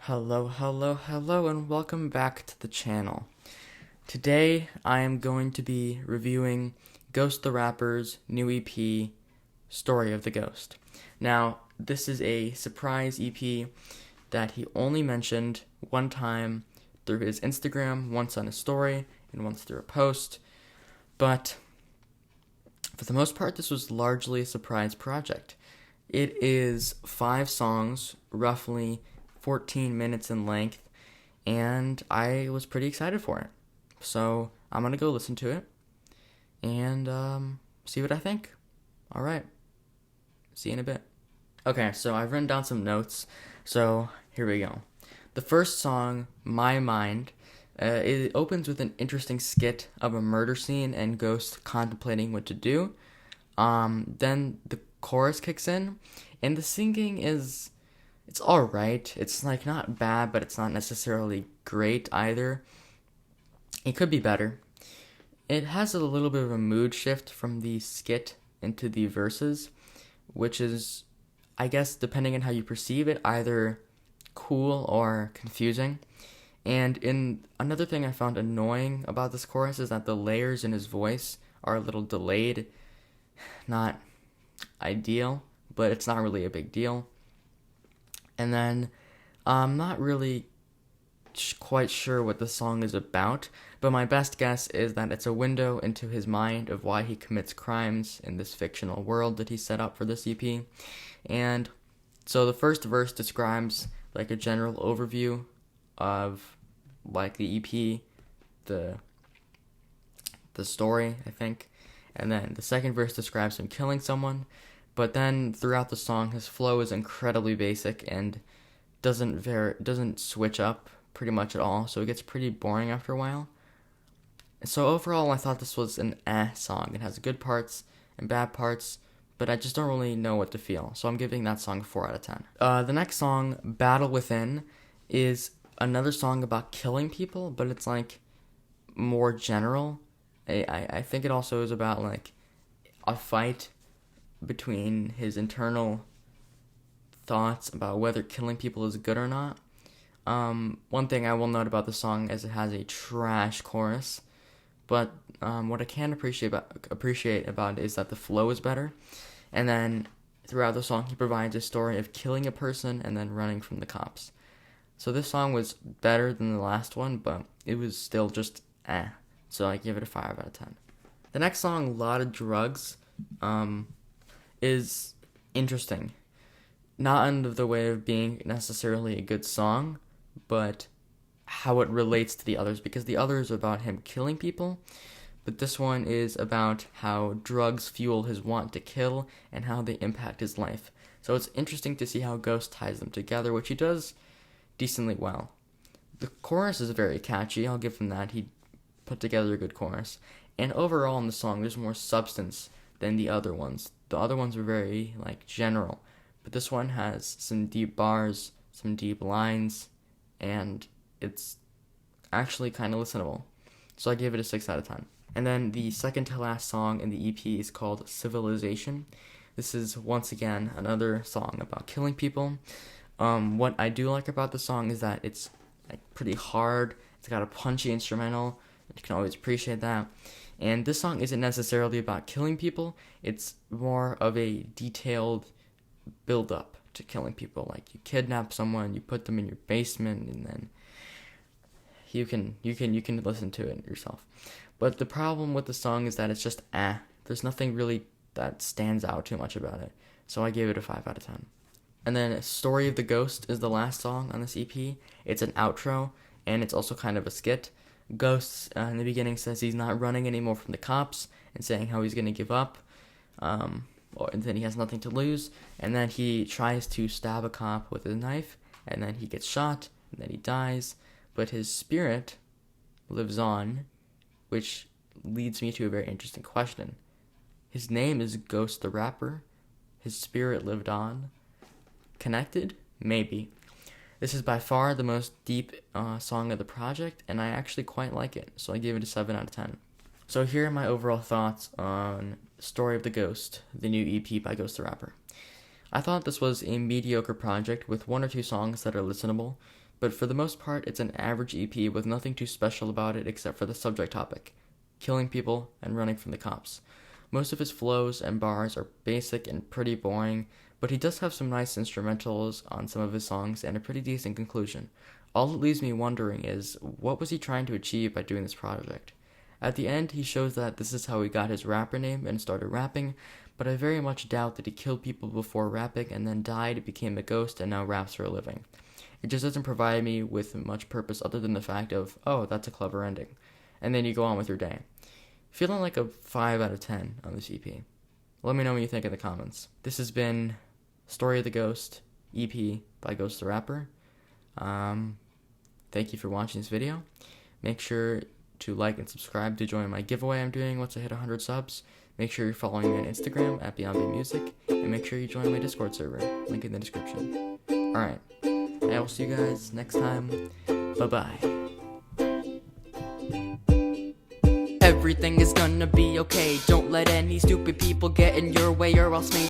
Hello, and welcome back to the channel. Today, I am going to be reviewing Ghost the Rapper's new EP, Story of the Ghost. Now, this is a surprise EP that he only mentioned one time through his Instagram, once on a story, and once through a post. But, for the most part, this was largely a surprise project. It is 5 songs, roughly 14 minutes in length, and I was pretty excited for it. So I'm going to go listen to it and see what I think. All right. See you in a bit. Okay, so I've written down some notes, so here we go. The first song, My Mind, it opens with an interesting skit of a murder scene and Ghost contemplating what to do. Then the chorus kicks in, and the singing it's alright. It's like not bad, but it's not necessarily great either. It could be better. It has a little bit of a mood shift from the skit into the verses, which is, I guess, depending on how you perceive it, either cool or confusing. And another thing I found annoying about this chorus is that the layers in his voice are a little delayed. Not ideal, but it's not really a big deal. And then I'm not really quite sure what the song is about, but my best guess is that it's a window into his mind of why he commits crimes in this fictional world that he set up for this EP. And so the first verse describes like a general overview of like the EP, the story, I think. And then the second verse describes him killing someone. But then throughout the song, his flow is incredibly basic and doesn't switch up pretty much at all. So it gets pretty boring after a while. So overall, I thought this was an song. It has good parts and bad parts, but I just don't really know what to feel. So I'm giving that song a 4 out of 10. The next song, Battle Within, is another song about killing people, but it's like more general. I think it also is about like a fight between his internal thoughts about whether killing people is good or not. One thing I will note about the song is it has a trash chorus, but what I can appreciate about it is that the flow is better, and then throughout the song he provides a story of killing a person and then running from the cops. So this song was better than the last one, but it was still just so I give it a 5 out of 10. The next song, Lot of Drugs, is interesting. Not in the way of being necessarily a good song, but how it relates to the others, because the others are about him killing people, but this one is about how drugs fuel his want to kill and how they impact his life. So it's interesting to see how Ghost ties them together, which he does decently well. The chorus is very catchy, I'll give him that. He put together a good chorus. And overall in the song, there's more substance than the other ones. The other ones were very like general, but this one has some deep bars, some deep lines, and it's actually kind of listenable. So I gave it a 6 out of 10. And then the second to last song in the EP is called Civilization. This is once again another song about killing people. What I do like about the song is that it's like pretty hard. It's got a punchy instrumental. You can always appreciate that. And this song isn't necessarily about killing people. It's more of a detailed build-up to killing people. Like you kidnap someone, you put them in your basement, and then you can listen to it yourself. But the problem with the song is that it's just There's nothing really that stands out too much about it. So I gave it a 5 out of 10. And then Story of the Ghost is the last song on this EP. It's an outro, and it's also kind of a skit. Ghost in the beginning says he's not running anymore from the cops and saying how he's going to give up, and then he has nothing to lose, and then he tries to stab a cop with a knife, and then he gets shot, and then he dies, but his spirit lives on, which leads me to a very interesting question. His name is Ghost the Rapper. His spirit lived on. Connected? Maybe. This is by far the most deep song of the project, and I actually quite like it, so I give it a 7 out of 10. So here are my overall thoughts on Story of the Ghost, the new EP by Ghost the Rapper. I thought this was a mediocre project with 1 or 2 songs that are listenable, but for the most part, it's an average EP with nothing too special about it except for the subject topic: killing people and running from the cops. Most of his flows and bars are basic and pretty boring, but he does have some nice instrumentals on some of his songs and a pretty decent conclusion. All it leaves me wondering is, what was he trying to achieve by doing this project? At the end, he shows that this is how he got his rapper name and started rapping, but I very much doubt that he killed people before rapping and then died, became a ghost, and now raps for a living. It just doesn't provide me with much purpose other than the fact of, oh, that's a clever ending. And then you go on with your day. Feeling like a 5 out of 10 on this EP. Let me know what you think in the comments. This has been Story of the Ghost EP by Ghost the Rapper. Thank you for watching this video. Make sure to like and subscribe to join my giveaway I'm doing once I hit 100 subs. Make sure you're following me on Instagram at BeyondBayMusic, and make sure you join my Discord server, link in the description. Alright, I will see you guys next time. Bye-bye. Everything is gonna be okay. Don't let any stupid people get in your way, or else maybe